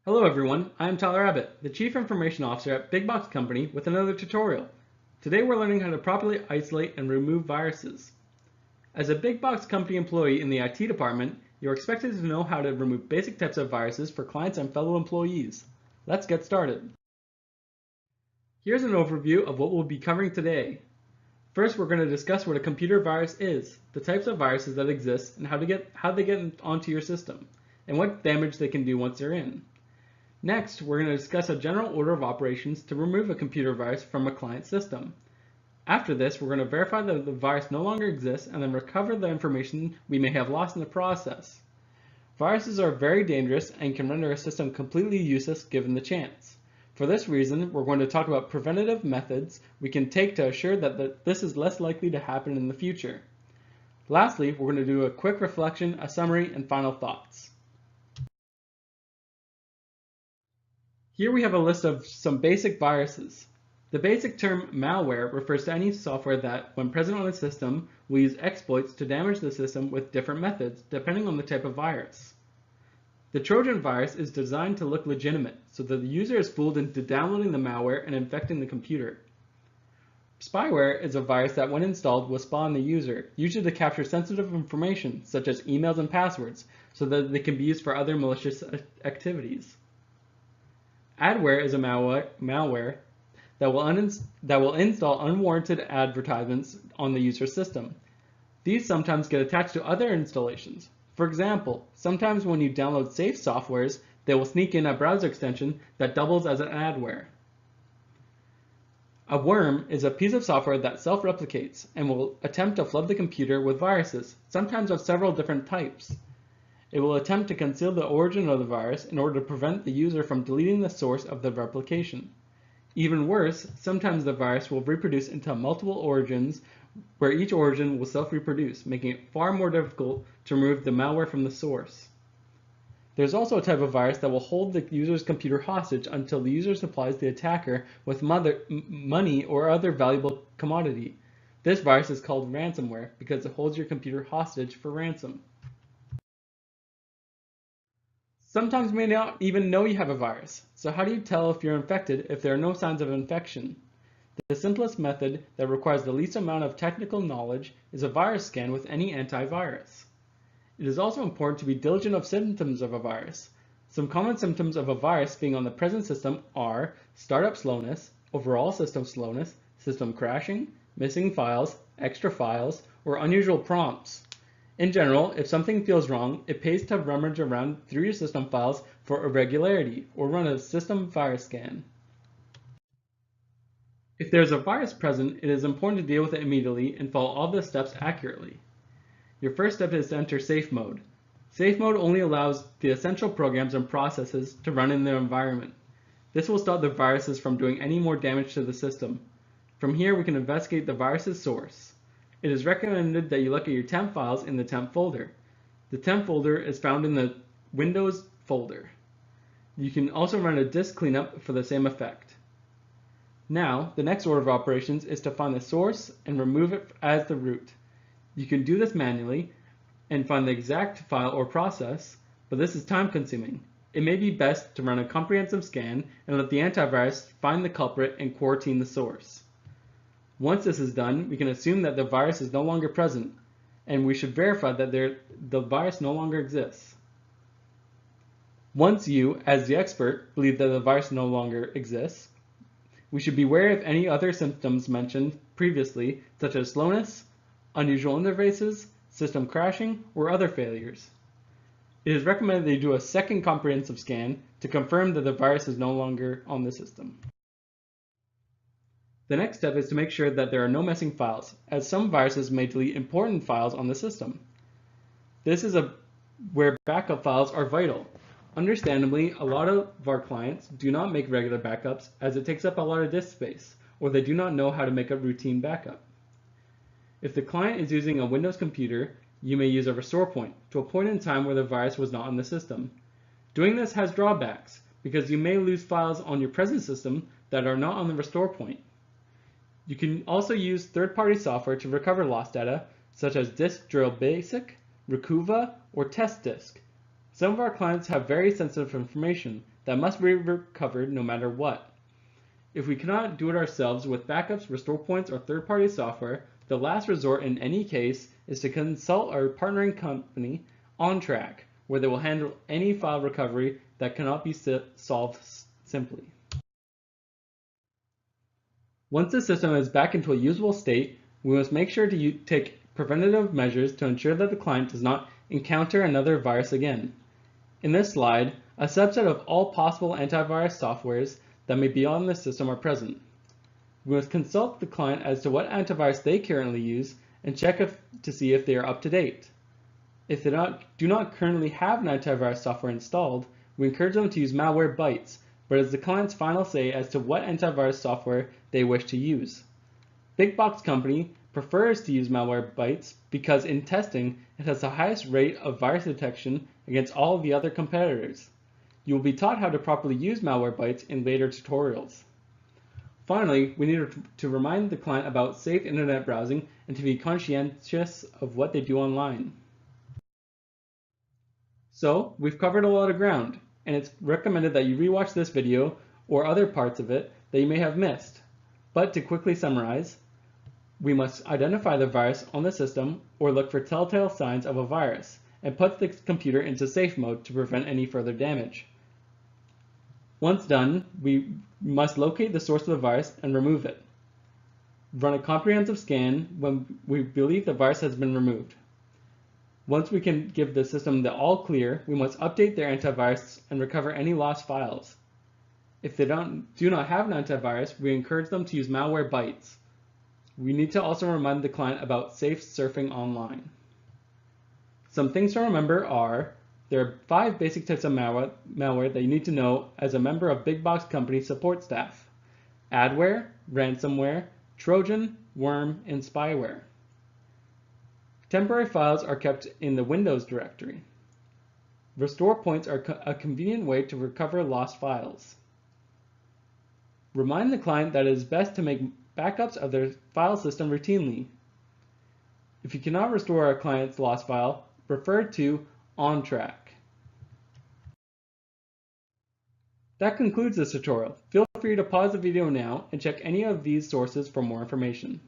Hello everyone, I am Tyler Abbott, the Chief Information Officer at Big Box Company with another tutorial. Today we're learning how to properly isolate and remove viruses. As a Big Box Company employee in the IT department, you're expected to know how to remove basic types of viruses for clients and fellow employees. Let's get started. Here's an overview of what we'll be covering today. First, we're going to discuss what a computer virus is, the types of viruses that exist, and how they get onto your system, and what damage they can do once they're in. Next, we're going to discuss a general order of operations to remove a computer virus from a client system. After this, we're going to verify that the virus no longer exists and then recover the information we may have lost in the process. Viruses are very dangerous and can render a system completely useless given the chance. For this reason, we're going to talk about preventative methods we can take to assure that this is less likely to happen in the future. Lastly, we're going to do a quick reflection, a summary, and final thoughts. Here we have a list of some basic viruses. The basic term malware refers to any software that, when present on a system, will use exploits to damage the system with different methods, depending on the type of virus. The Trojan virus is designed to look legitimate, so that the user is fooled into downloading the malware and infecting the computer. Spyware is a virus that, when installed, will spy on the user, usually to capture sensitive information, such as emails and passwords, so that they can be used for other malicious activities. Adware is a malware that will install unwarranted advertisements on the user's system. These sometimes get attached to other installations. For example, sometimes when you download safe softwares, they will sneak in a browser extension that doubles as an adware. A worm is a piece of software that self-replicates and will attempt to flood the computer with viruses, sometimes of several different types. It will attempt to conceal the origin of the virus in order to prevent the user from deleting the source of the replication. Even worse, sometimes the virus will reproduce into multiple origins where each origin will self-reproduce, making it far more difficult to remove the malware from the source. There's also a type of virus that will hold the user's computer hostage until the user supplies the attacker with money or other valuable commodity. This virus is called ransomware because it holds your computer hostage for ransom. Sometimes you may not even know you have a virus, so how do you tell if you're infected if there are no signs of infection? The simplest method that requires the least amount of technical knowledge is a virus scan with any antivirus. It is also important to be diligent of symptoms of a virus. Some common symptoms of a virus being on the present system are startup slowness, overall system slowness, system crashing, missing files, extra files, or unusual prompts. In general, if something feels wrong, it pays to rummage around through your system files for irregularity or run a system virus scan. If there's a virus present, it is important to deal with it immediately and follow all the steps accurately. Your first step is to enter safe mode. Safe mode only allows the essential programs and processes to run in their environment. This will stop the viruses from doing any more damage to the system. From here, we can investigate the virus's source. It is recommended that you look at your temp files in the temp folder. The temp folder is found in the Windows folder. You can also run a disk cleanup for the same effect. Now, the next order of operations is to find the source and remove it as the root. You can do this manually and find the exact file or process, but this is time consuming. It may be best to run a comprehensive scan and let the antivirus find the culprit and quarantine the source. Once this is done, we can assume that the virus is no longer present, and we should verify that the virus no longer exists. Once you, as the expert, believe that the virus no longer exists, we should be wary of any other symptoms mentioned previously, such as slowness, unusual interfaces, system crashing, or other failures. It is recommended that you do a second comprehensive scan to confirm that the virus is no longer on the system. The next step is to make sure that there are no missing files, as some viruses may delete important files on the system. This is where backup files are vital. Understandably, a lot of our clients do not make regular backups as it takes up a lot of disk space, or they do not know how to make a routine backup. If the client is using a Windows computer, you may use a restore point to a point in time where the virus was not on the system. Doing this has drawbacks because you may lose files on your present system that are not on the restore point. You can also use third-party software to recover lost data, such as Disk Drill Basic, Recuva, or Test Disk. Some of our clients have very sensitive information that must be recovered no matter what. If we cannot do it ourselves with backups, restore points, or third-party software, the last resort in any case is to consult our partnering company, OnTrack, where they will handle any file recovery that cannot be solved simply. Once the system is back into a usable state, we must make sure to take preventative measures to ensure that the client does not encounter another virus again. In this slide, a subset of all possible antivirus softwares that may be on the system are present. We must consult the client as to what antivirus they currently use and check to see if they are up to date. If they do not currently have an antivirus software installed, we encourage them to use Malwarebytes, but it's the client's final say as to what antivirus software they wish to use. Big Box Company prefers to use Malwarebytes because in testing, it has the highest rate of virus detection against all of the other competitors. You will be taught how to properly use Malwarebytes in later tutorials. Finally, we need to remind the client about safe internet browsing and to be conscientious of what they do online. So, we've covered a lot of ground, and it's recommended that you rewatch this video or other parts of it that you may have missed. But to quickly summarize, we must identify the virus on the system or look for telltale signs of a virus and put the computer into safe mode to prevent any further damage. Once done, we must locate the source of the virus and remove it. Run a comprehensive scan when we believe the virus has been removed. Once we can give the system the all clear, we must update their antivirus and recover any lost files. If they do not have an antivirus, we encourage them to use Malwarebytes. We need to also remind the client about safe surfing online. Some things to remember are, there are 5 basic types of malware that you need to know as a member of Big Box Company support staff: adware, ransomware, Trojan, worm, and spyware. Temporary files are kept in the Windows directory. Restore points are a convenient way to recover lost files. Remind the client that it is best to make backups of their file system routinely. If you cannot restore a client's lost file, refer to OnTrack. That concludes this tutorial. Feel free to pause the video now and check any of these sources for more information.